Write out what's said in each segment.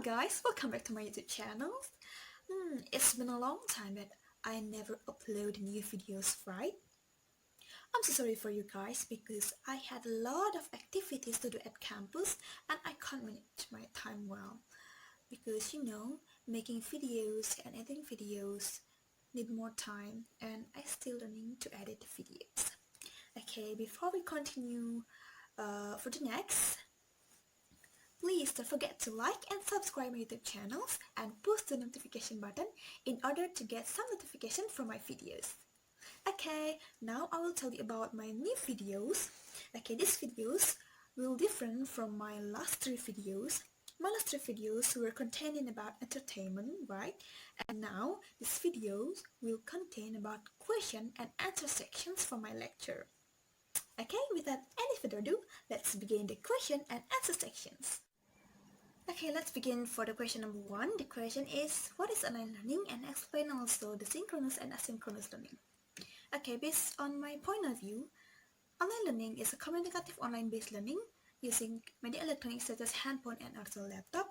Hello guys, welcome back to my YouTube channel. It's been a long time that I never upload new videos, right? I'm so sorry for you guys because I had a lot of activities to do at campus and I can't manage my time well. Because making videos and editing videos need more time and I still learning to edit videos. Okay, before we continue for the next, please don't forget to like and subscribe my YouTube channels and push the notification button in order to get some notification from my videos. Okay, now I will tell you about my new videos. Okay, these videos will different from my last three videos. My last three videos were containing about entertainment, right? And now these videos will contain about question and answer sections for my lecture. Okay, without any further ado, let's begin the question and answer sections. Okay, let's begin for the question number 1. The question is, what is online learning, and explain also the synchronous and asynchronous learning. Okay, based on my point of view, online learning is a communicative online-based learning using media electronics such as handphone and also laptop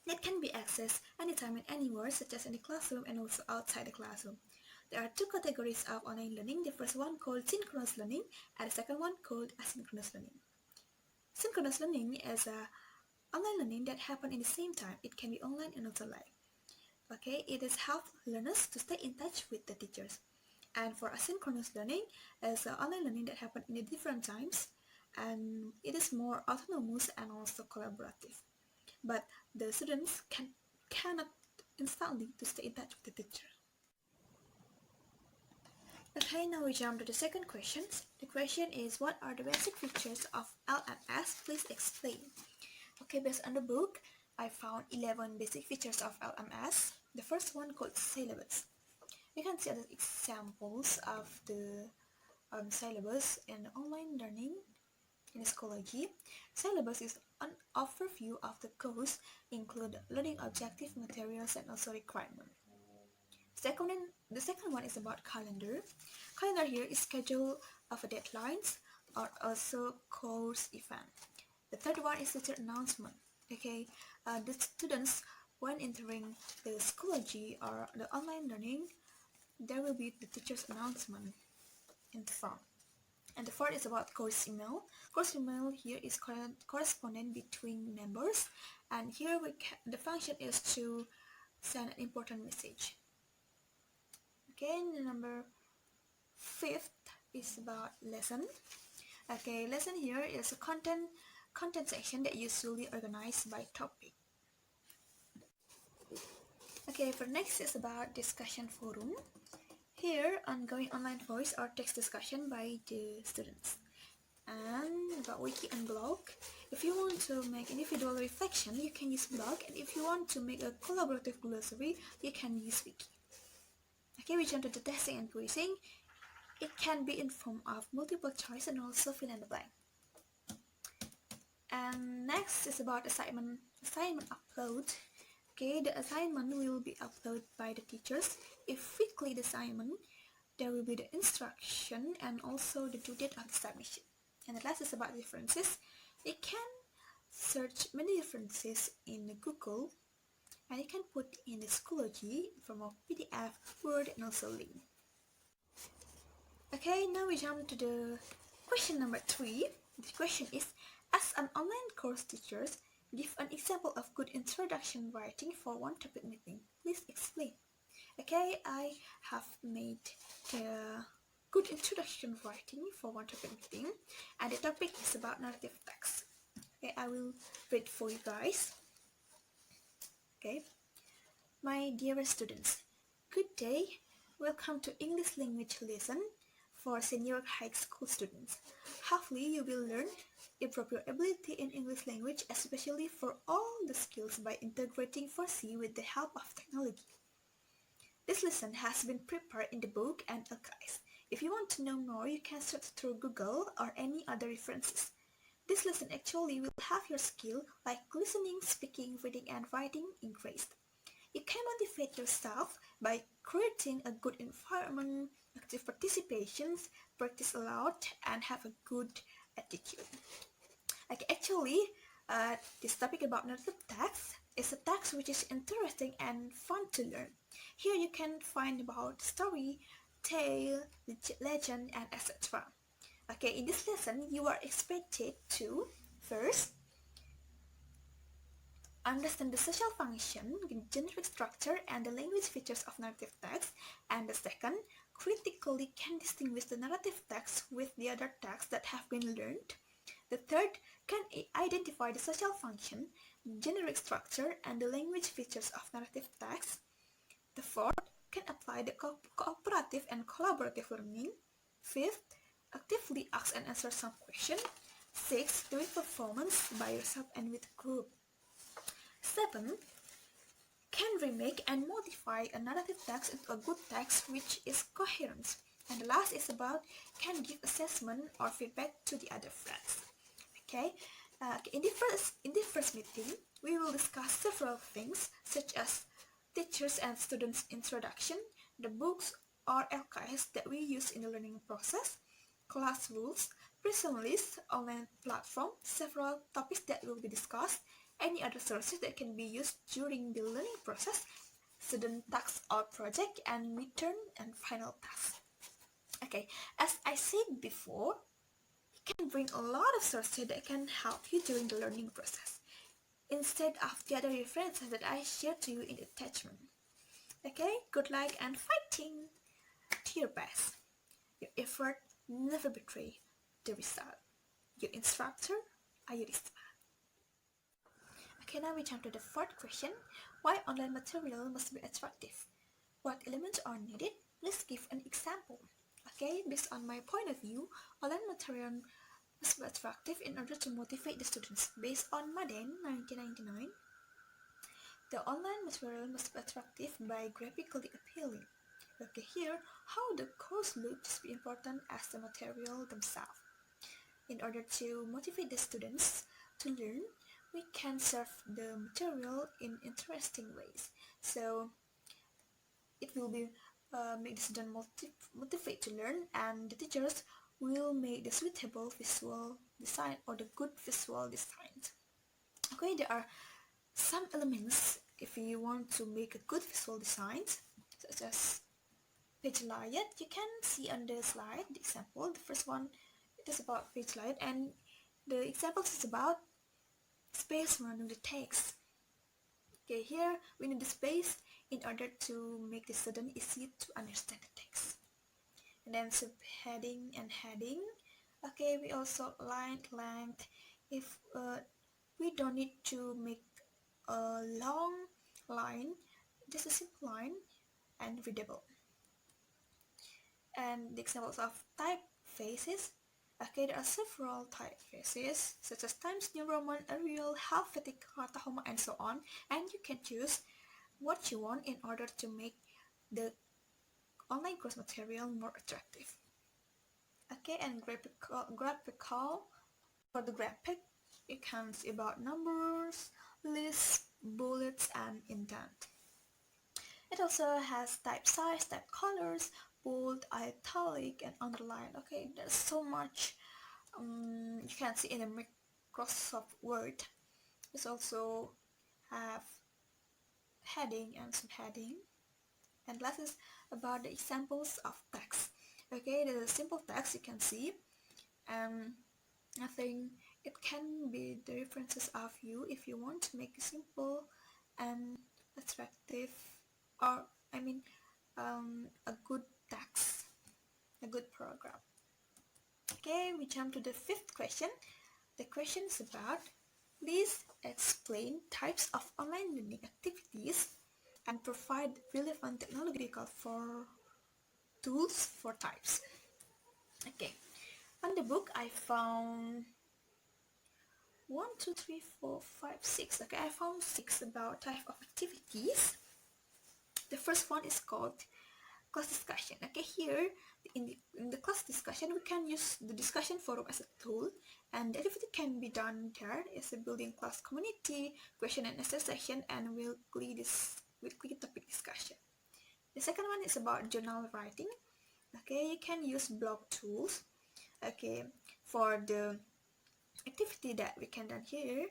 that can be accessed anytime and anywhere, such as in the classroom and also outside the classroom. There are two categories of online learning. The first one called synchronous learning and the second one called asynchronous learning. Synchronous learning is a online learning that happen in the same time. It can be online and also live. Okay, it is help learners to stay in touch with the teachers. And for asynchronous learning is online learning that happen in the different times, and it is more autonomous and also collaborative. But the students cannot instantly to stay in touch with the teacher. Okay, now we jump to the second question. The question is, what are the basic features of LMS? Please explain. Okay, based on the book, I found 11 basic features of LMS. The first one called syllabus. You can see other examples of the syllabus in online learning in Schoology. Syllabus is an overview of the course, include learning objective, materials, and also requirement. The second one is about calendar. Calendar here is schedule of deadlines or also course event. The third one is teacher announcement. Okay, the students when entering the Schoology or the online learning, there will be the teacher's announcement in the front. And the fourth is about course email. Course email here is correspondence between members, and here the function is to send an important message. Okay, number 5th is about lesson. Okay, lesson here is a content section that usually organized by topic. Okay, for next is about discussion forum. Here, ongoing online voice or text discussion by the students. And about wiki and blog. If you want to make individual reflection, you can use blog, and if you want to make a collaborative glossary, you can use wiki. Okay, we jump to the testing and quizzing. It can be in form of multiple choice and also fill in the blank. And next is about assignment upload. Okay, the assignment will be uploaded by the teachers. If we click the assignment, there will be the instruction and also the due date of the submission. And the last is about differences. You can search many differences in Google, and you can put in the Schoology in form of PDF, Word, and also link. Okay, now we jump to the question number 3. The question is, as an online course teacher, give an example of good introduction writing for one topic meeting. Please explain. Okay, I have made the good introduction writing for one topic meeting, and the topic is about narrative text. Okay, I will read for you guys. Okay, my dearest students, good day. Welcome to English language lesson for senior high school students. Hopefully you will learn improve your ability in English language, especially for all the skills by integrating 4C with the help of technology. This lesson has been prepared in the book and archives. If you want to know more, you can search through Google or any other references. This lesson actually will have your skill like listening, speaking, reading, and writing increased. You can motivate yourself by creating a good environment, active participations, practice aloud, and have a good attitude. Like actually, this topic about narrative text is a text which is interesting and fun to learn. Here you can find about story, tale, legend, and etc. Okay, in this lesson you are expected to first understand the social function, generic structure, and the language features of narrative text, and the second, critically can distinguish the narrative text with the other texts that have been learned. The third, can identify the social function, generic structure, and the language features of narrative text. The fourth, can apply the cooperative and collaborative learning. Fifth, actively ask and answer some question. Sixth, doing performance by yourself and with a group. 7. Can remake and modify a narrative text into a good text which is coherent. And the last is about can give assessment or feedback to the other friends. Okay, in the first meeting, we will discuss several things such as teachers and students introduction, the books or LKS that we use in the learning process, class rules, prison list, online platform, several topics that will be discussed, any other sources that can be used during the learning process, student task or project, and midterm and final task. Okay, as I said before, you can bring a lot of sources that can help you during the learning process, instead of the other references that I shared to you in the attachment. Okay, good luck and fighting! Do your best. Your effort never betray the result. Your instructor are your result. Okay, now we jump to the fourth question. Why online material must be attractive? What elements are needed? Let's give an example. Okay, based on my point of view, online material must be attractive in order to motivate the students. Based on Madden 1999, the online material must be attractive by graphically appealing. Okay, here, how the course looks be important as the material themselves. In order to motivate the students to learn, we can serve the material in interesting ways. So it will be make the student motivate to learn, and the teachers will make the suitable visual design or the good visual designs. Okay, there are some elements if you want to make a good visual designs, such as page layout. You can see on the slide the example. The first one, it is about page layout, and the example is about space around the text. Okay, here we need the space in order to make the student easy to understand the text. And then subheading and heading. Okay, we also line length. If we don't need to make a long line, just a simple line and readable. And the examples of typefaces. Okay, there are several typefaces such as Times New Roman, Arial, Helvetica, Tahoma, and so on, and you can choose what you want in order to make the online course material more attractive. Okay, and graphical. For the graphic, it comes about numbers, lists, bullets, and indent. It also has type size, type colors, bold, italic, and underline. Okay, there's so much you can see in the Microsoft Word. It also have heading and subheading. And last is about the examples of text. Okay, the simple text you can see, and I think it can be the references of you if you want to make a simple and attractive, or a good text, a good program. Okay, we jump to the fifth question. The question is about, please explain types of online learning activities and provide relevant technological tools for types. Okay, on the book I found 1, 2, 3, 4, 5, 6. Okay, I found 6 about type of activities. The first one is called class discussion. Okay, here in the class discussion, we can use the discussion forum as a tool, and the activity can be done there as a building class community, question and answer session, and weekly topic discussion. The second one is about journal writing. Okay, you can use blog tools. Okay, for the activity that we can done here,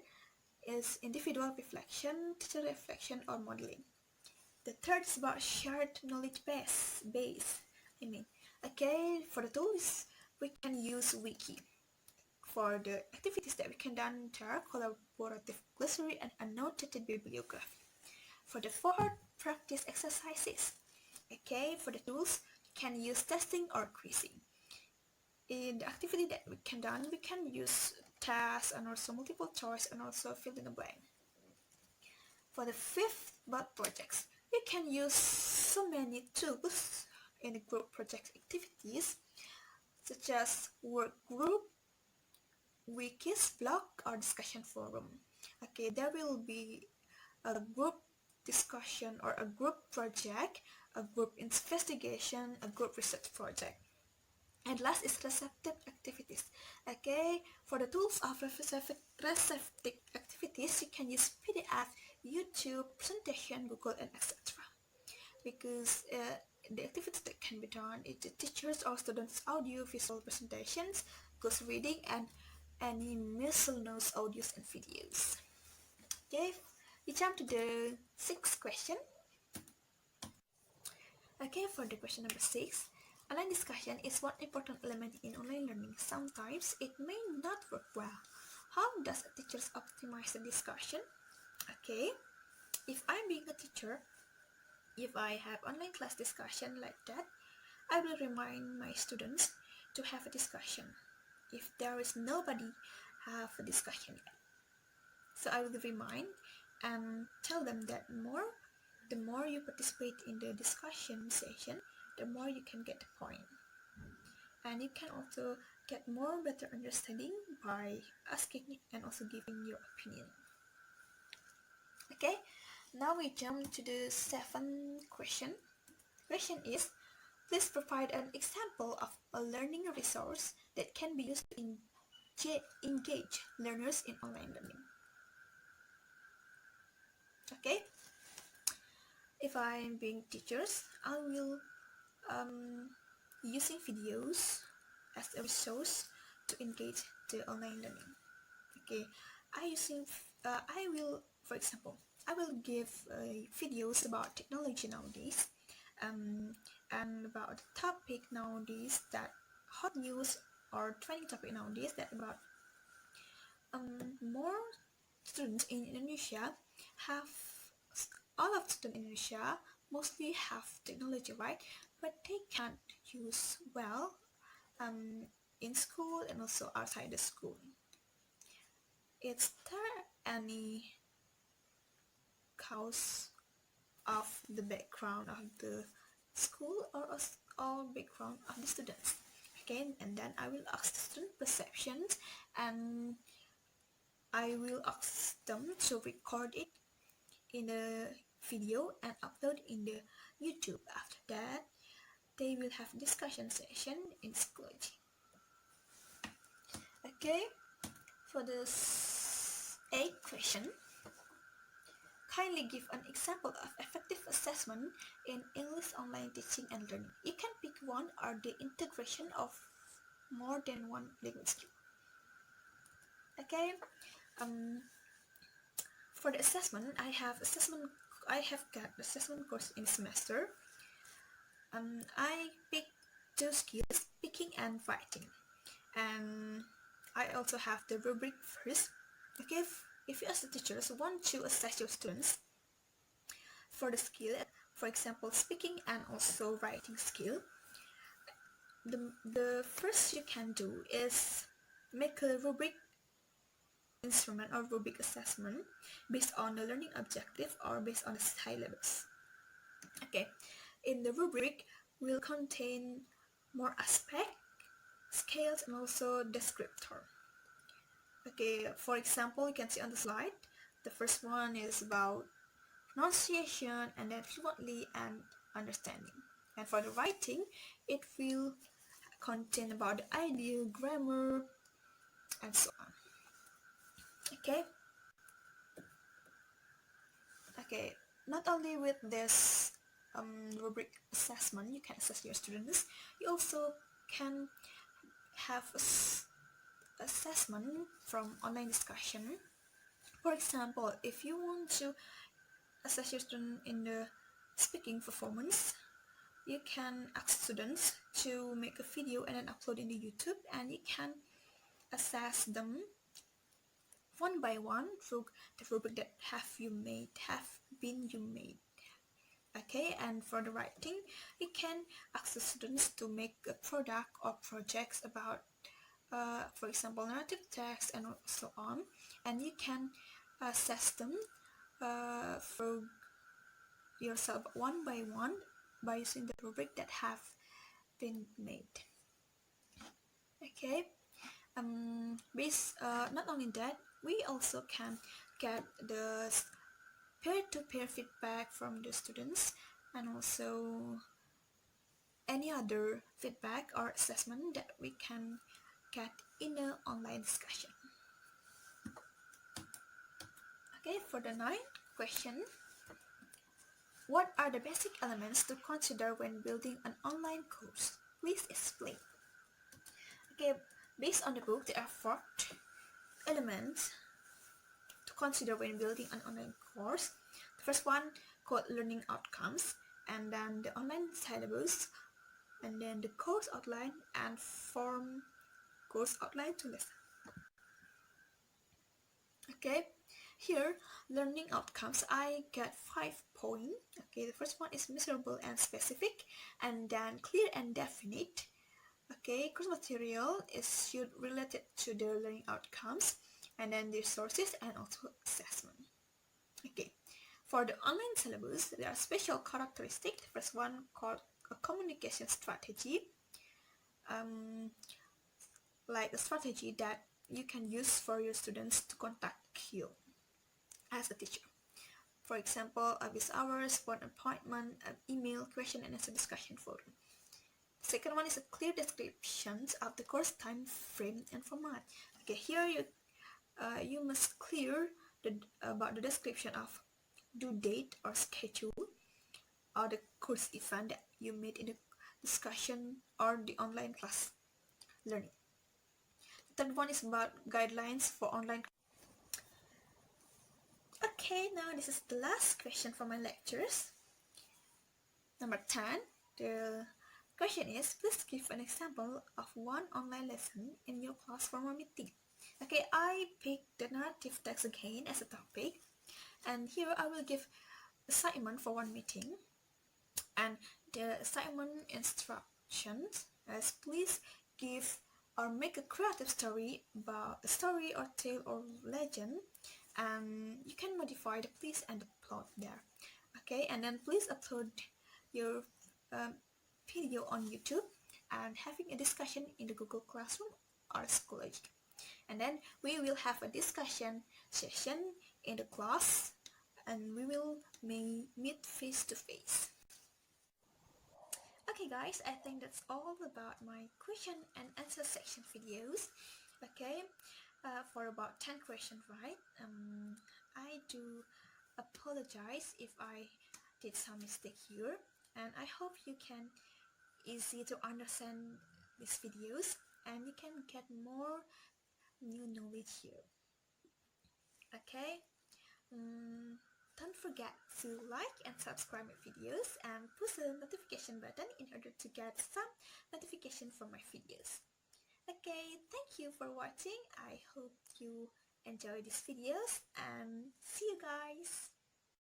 is individual reflection, teacher reflection, or modeling. The third is about shared knowledge base. Okay, for the tools, we can use wiki. For the activities that we can done there, collaborative glossary and annotated bibliography. For the fourth, practice exercises. Okay, for the tools, you can use testing or quizzing. In the activity that we can done, we can use tasks and also multiple choice and also fill in the blank. For the fifth, about projects, you can use so many tools in the group project activities such as work group, wikis, blog, or discussion forum. Okay, there will be a group discussion or a group project, a group investigation, a group research project. And last is receptive activities. Okay, for the tools of receptive activities, you can use PDF, YouTube, presentation, Google, and etc. Because the activities that can be done is the teachers or students' audio visual presentations, ghost reading, and any miscellaneous audios and videos. Okay, we jump to the sixth question. Okay, for the question number 6, online discussion is one important element in online learning. Sometimes it may not work well. How does a teacher optimize the discussion? Okay, if I'm being a teacher, if I have online class discussion like that, I will remind my students to have a discussion if there is nobody have a discussion yet. So I will remind and tell them that the more you participate in the discussion session, the more you can get the point. And you can also get more better understanding by asking and also giving your opinion. Okay, now we jump to the 7th question. Question is, please provide an example of a learning resource that can be used to engage learners in online learning. Okay, if I'm being teachers, I will using videos as a resource to engage the online learning. Okay, I will, for example, I will give videos about technology nowadays, and about the topic nowadays, that hot news or trending topic nowadays, that about more students in Indonesia have, all of students in Indonesia mostly have technology, right? But they can't use well in school and also outside the school. Is there any cause of the background of the school or background of the students? Okay, and then I will ask the student perceptions, and I will ask them to record it in a video and upload in the YouTube. After that, they will have discussion session in psychology. Okay, for the 8th question, kindly give an example of effective assessment in English online teaching and learning. You can pick one or the integration of more than one language skill. Okay, for the assessment, I have got assessment course in semester. I pick 2 skills, speaking and writing, and I also have the rubric first. Okay, if you as a teacher want to assess your students for the skill, for example speaking and also writing skill, the first you can do is make a rubric instrument or rubric assessment based on the learning objective or based on the syllabus. Okay, in the rubric will contain more aspect, scales, and also descriptor. Okay, for example, you can see on the slide, the first one is about pronunciation and then fluently and understanding. And for the writing, it will contain about the ideal grammar and so on. Okay, not only with this rubric assessment you can assess your students, you also can have assessment from online discussion For example, if you want to assess your student in the speaking performance, you can ask students to make a video and then upload in the YouTube, and you can assess them one by one through the rubric that have been you made. Okay, and for the writing, you can ask the students to make a product or projects about for example narrative text and so on, and you can assess them through yourself one by one by using the rubric that have been made. Okay, not only that, we also can get the peer-to-peer feedback from the students, and also any other feedback or assessment that we can get in an online discussion. Okay, for the ninth question, what are the basic elements to consider when building an online course? Please explain. Okay, based on the book, there are 4 elements to consider when building an online course. The first one called learning outcomes, and then the online syllabus, and then the course outline, and form course outline to lesson. Okay, here learning outcomes, I get 5 points. Okay, the first one is measurable and specific, and then clear and definite. Okay, course material is related to the learning outcomes, and then the sources and also assessment. Okay, for the online syllabus, there are special characteristics. The first one called a communication strategy, like a strategy that you can use for your students to contact you as a teacher. For example, office hours, phone appointment, email, question and answer discussion forum. Second one is a clear description of the course time frame and format. Okay, here you must clear about the description of due date or schedule, or the course event that you made in the discussion or the online class learning. The third one is about guidelines for online. Okay, now this is the last question for my lectures. Number 10, the question is, please give an example of one online lesson in your class formal meeting. Okay, I picked the narrative text again as a topic, and here I will give assignment for one meeting, and the assignment instructions is please give or make a creative story about a story or tale or legend, and you can modify the please and the plot there. Okay, and then please upload your video on YouTube and having a discussion in the Google Classroom or Schoology. And then we will have a discussion session in the class, and we will meet face to face. Okay guys, I think that's all about my question and answer section videos. Okay, for about 10 questions, right? I do apologize if I did some mistake here, and I hope you can easy to understand these videos and you can get more new knowledge here. Okay, don't forget to like and subscribe my videos and push the notification button in order to get some notification from my videos. Okay, thank you for watching. I hope you enjoy these videos and see you guys.